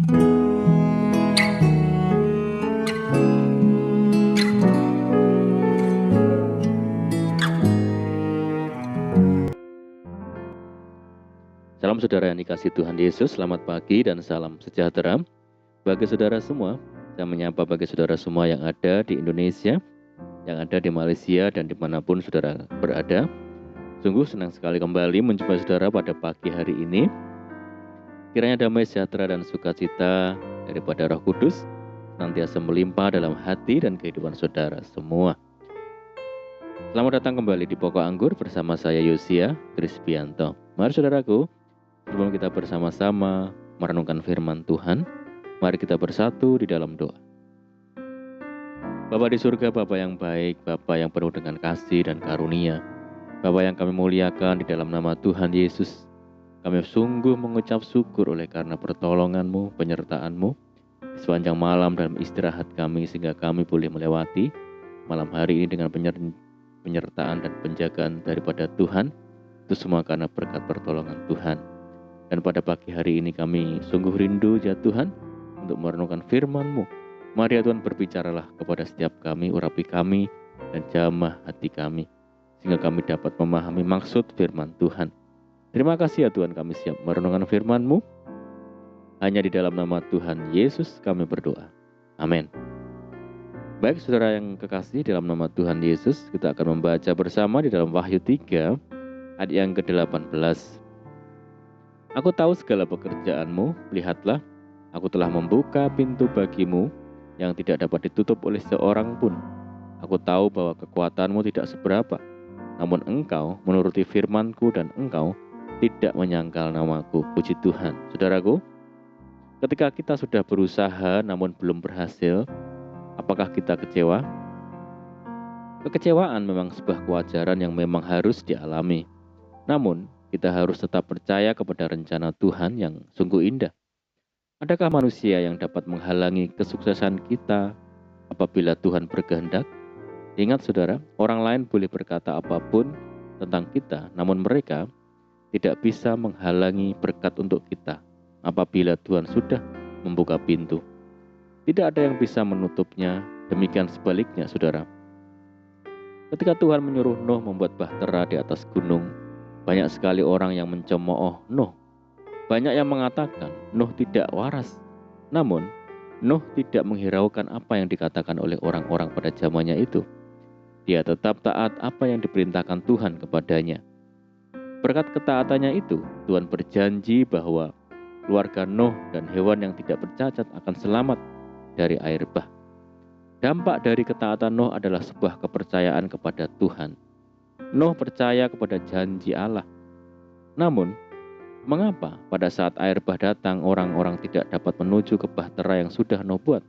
Salam saudara yang dikasihi Tuhan Yesus, selamat pagi dan salam sejahtera bagi saudara semua. Saya menyapa bagi saudara semua yang ada di Indonesia, yang ada di Malaysia dan dimanapun saudara berada. Sungguh senang sekali kembali menjumpai saudara pada pagi hari ini. Kiranya damai sejahtera dan sukacita daripada Roh Kudus senantiasa melimpah dalam hati dan kehidupan saudara semua. Selamat datang kembali di Pokok Anggur bersama saya Yosia Krispianto. Mari saudaraku, sebelum kita bersama-sama merenungkan firman Tuhan, mari kita bersatu di dalam doa. Bapa di surga, Bapa yang baik, Bapa yang penuh dengan kasih dan karunia, Bapa yang kami muliakan di dalam nama Tuhan Yesus, kami sungguh mengucap syukur oleh karena pertolongan-Mu, penyertaan-Mu sepanjang malam dalam istirahat kami, sehingga kami boleh melewati malam hari ini dengan penyertaan dan penjagaan daripada Tuhan. Itu semua karena berkat pertolongan Tuhan. Dan pada pagi hari ini kami sungguh rindu ya Tuhan untuk merenungkan firman-Mu. Mari ya Tuhan, berbicaralah kepada setiap kami, urapi kami dan jamah hati kami, sehingga kami dapat memahami maksud firman Tuhan. Terima kasih ya Tuhan, kami siap merenungkan firman-Mu. Hanya di dalam nama Tuhan Yesus kami berdoa. Amin. Baik saudara yang kekasih, dalam nama Tuhan Yesus kita akan membaca bersama di dalam Wahyu 3 ayat yang ke-18. Aku tahu segala pekerjaanmu, lihatlah, aku telah membuka pintu bagimu yang tidak dapat ditutup oleh seorang pun. Aku tahu bahwa kekuatanmu tidak seberapa, namun engkau menuruti firmanku dan engkau tidak menyangkal namaku. Puji Tuhan. Saudaraku, ketika kita sudah berusaha namun belum berhasil, apakah kita kecewa? Kekecewaan memang sebuah kewajaran yang memang harus dialami. Namun, kita harus tetap percaya kepada rencana Tuhan yang sungguh indah. Adakah manusia yang dapat menghalangi kesuksesan kita apabila Tuhan berkehendak? Ingat saudara, orang lain boleh berkata apapun tentang kita, namun mereka tidak bisa menghalangi berkat untuk kita apabila Tuhan sudah membuka pintu. Tidak ada yang bisa menutupnya, demikian sebaliknya saudara. Ketika Tuhan menyuruh Nuh membuat bahtera di atas gunung, banyak sekali orang yang mencemooh Nuh. Banyak yang mengatakan Nuh tidak waras. Namun, Nuh tidak menghiraukan apa yang dikatakan oleh orang-orang pada zamannya itu. Dia tetap taat apa yang diperintahkan Tuhan kepadanya. Berkat ketaatannya itu, Tuhan berjanji bahwa keluarga Nuh dan hewan yang tidak bercacat akan selamat dari air bah. Dampak dari ketaatan Nuh adalah sebuah kepercayaan kepada Tuhan. Nuh percaya kepada janji Allah. Namun, mengapa pada saat air bah datang orang-orang tidak dapat menuju ke bahtera yang sudah Nuh buat?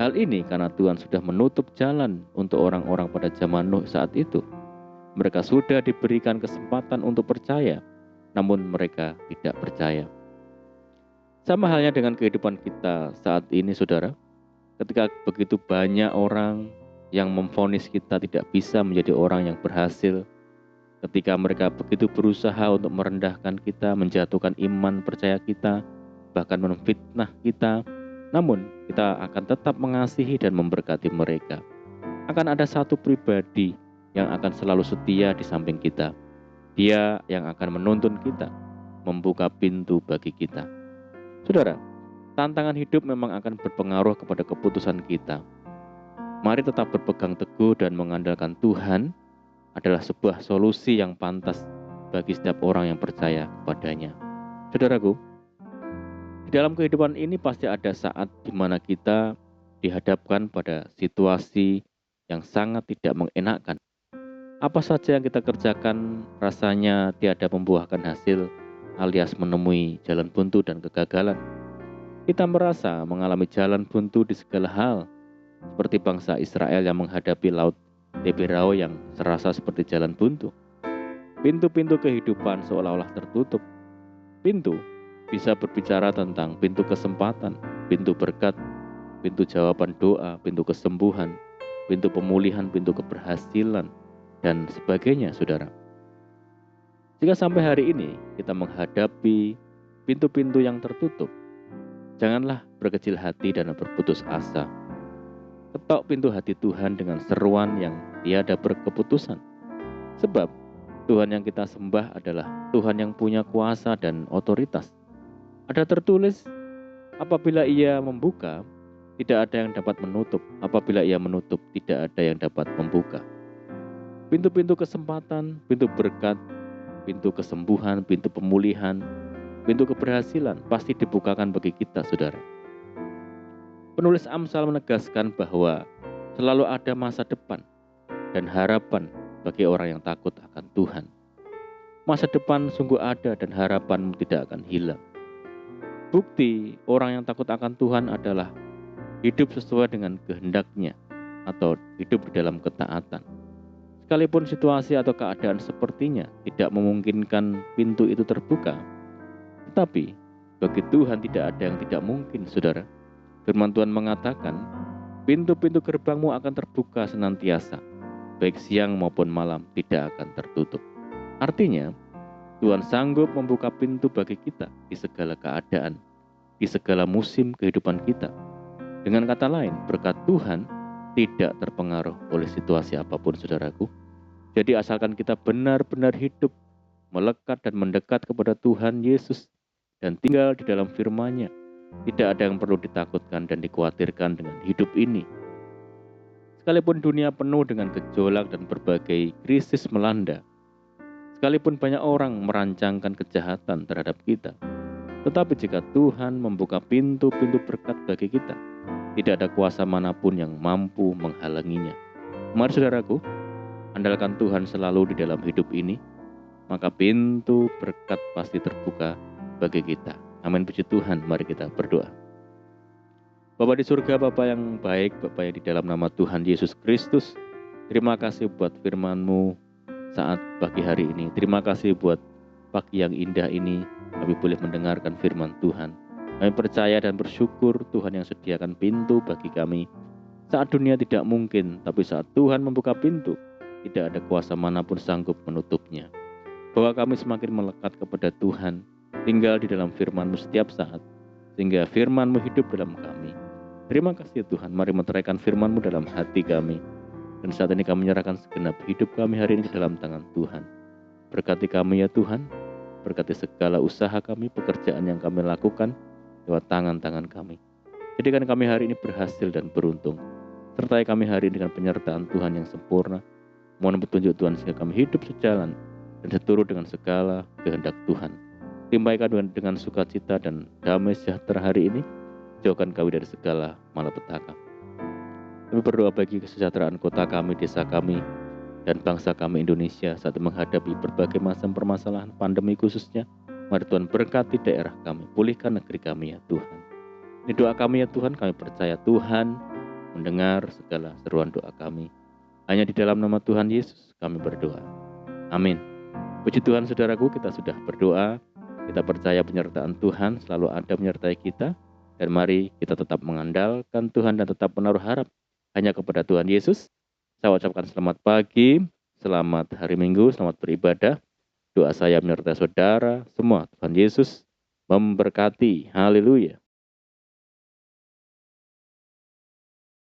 Hal ini karena Tuhan sudah menutup jalan untuk orang-orang pada zaman Nuh saat itu. Mereka sudah diberikan kesempatan untuk percaya, namun mereka tidak percaya. Sama halnya dengan kehidupan kita saat ini saudara. Ketika begitu banyak orang yang memvonis kita tidak bisa menjadi orang yang berhasil, ketika mereka begitu berusaha untuk merendahkan kita, menjatuhkan iman percaya kita, bahkan memfitnah kita, namun kita akan tetap mengasihi dan memberkati mereka. Akan ada satu pribadi yang akan selalu setia di samping kita. Dia yang akan menuntun kita, membuka pintu bagi kita. Saudara, tantangan hidup memang akan berpengaruh kepada keputusan kita. Mari tetap berpegang teguh dan mengandalkan Tuhan adalah sebuah solusi yang pantas bagi setiap orang yang percaya kepadanya. Saudaraku, di dalam kehidupan ini pasti ada saat di mana kita dihadapkan pada situasi yang sangat tidak mengenakan. Apa saja yang kita kerjakan rasanya tiada membuahkan hasil, alias menemui jalan buntu dan kegagalan. Kita merasa mengalami jalan buntu di segala hal, seperti bangsa Israel yang menghadapi laut Teberau yang serasa seperti jalan buntu. Pintu-pintu kehidupan seolah-olah tertutup. Pintu bisa berbicara tentang pintu kesempatan, pintu berkat, pintu jawaban doa, pintu kesembuhan, pintu pemulihan, pintu keberhasilan, dan sebagainya, saudara. Jika sampai hari ini kita menghadapi pintu-pintu yang tertutup, Janganlah berkecil hati dan berputus asa. Ketok pintu hati Tuhan dengan seruan yang tiada berkeputusan. Sebab Tuhan yang kita sembah adalah Tuhan yang punya kuasa dan otoritas. Ada tertulis, apabila Ia membuka, tidak ada yang dapat menutup. Apabila Ia menutup, tidak ada yang dapat membuka. Pintu-pintu kesempatan, pintu berkat, pintu kesembuhan, pintu pemulihan, pintu keberhasilan pasti dibukakan bagi kita, saudara. Penulis Amsal menegaskan bahwa selalu ada masa depan dan harapan bagi orang yang takut akan Tuhan. Masa depan sungguh ada dan harapanmu tidak akan hilang. Bukti orang yang takut akan Tuhan adalah hidup sesuai dengan kehendak-Nya atau hidup di dalam ketaatan. Sekalipun situasi atau keadaan sepertinya tidak memungkinkan pintu itu terbuka, tetapi bagi Tuhan tidak ada yang tidak mungkin, saudara. Firman Tuhan mengatakan, pintu-pintu gerbangmu akan terbuka senantiasa, baik siang maupun malam tidak akan tertutup. Artinya, Tuhan sanggup membuka pintu bagi kita di segala keadaan, di segala musim kehidupan kita. Dengan kata lain, berkat Tuhan tidak terpengaruh oleh situasi apapun, saudaraku. Jadi asalkan kita benar-benar hidup, melekat dan mendekat kepada Tuhan Yesus, dan tinggal di dalam firman-Nya, tidak ada yang perlu ditakutkan dan dikhawatirkan dengan hidup ini. Sekalipun dunia penuh dengan gejolak dan berbagai krisis melanda, sekalipun banyak orang merancangkan kejahatan terhadap kita, tetapi jika Tuhan membuka pintu-pintu berkat bagi kita, tidak ada kuasa manapun yang mampu menghalanginya. Mari saudaraku, andalkan Tuhan selalu di dalam hidup ini, maka pintu berkat pasti terbuka bagi kita. Amin, puji Tuhan. Mari kita berdoa. Bapa di surga, Bapa yang baik, Bapa yang di dalam nama Tuhan Yesus Kristus, terima kasih buat firman-Mu saat pagi hari ini. Terima kasih buat pagi yang indah ini, kami boleh mendengarkan firman Tuhan. Kami percaya dan bersyukur Tuhan yang sediakan pintu bagi kami. Saat dunia tidak mungkin, tapi saat Tuhan membuka pintu, tidak ada kuasa manapun sanggup menutupnya. Bahwa kami semakin melekat kepada Tuhan, tinggal di dalam firman-Mu setiap saat, sehingga firman-Mu hidup dalam kami. Terima kasih Tuhan, mari meteraikan firman-Mu dalam hati kami. Dan saat ini kami menyerahkan segenap hidup kami hari ini ke dalam tangan Tuhan. Berkati kami ya Tuhan, berkati segala usaha kami, pekerjaan yang kami lakukan lewat tangan-tangan kami. Jadikan kami hari ini berhasil dan beruntung. Sertai kami hari ini dengan penyertaan Tuhan yang sempurna. Mohon petunjuk Tuhan sehingga kami hidup sejalan dan seturut dengan segala kehendak Tuhan. Timbaikan dengan sukacita dan damai sejahtera hari ini. Jauhkan kami dari segala malapetaka. Kami berdoa bagi kesejahteraan kota kami, desa kami, dan bangsa kami Indonesia saat menghadapi berbagai macam permasalahan pandemi khususnya. Mari Tuhan berkati daerah kami, pulihkan negeri kami ya Tuhan. Ini doa kami ya Tuhan, kami percaya Tuhan mendengar segala seruan doa kami. Hanya di dalam nama Tuhan Yesus kami berdoa. Amin. Puji Tuhan saudaraku, kita sudah berdoa. Kita percaya penyertaan Tuhan selalu ada menyertai kita. Dan mari kita tetap mengandalkan Tuhan dan tetap menaruh harap hanya kepada Tuhan Yesus. Saya ucapkan selamat pagi, selamat hari Minggu, selamat beribadah. Doa saya menyertai saudara semua. Tuhan Yesus memberkati. Haleluya.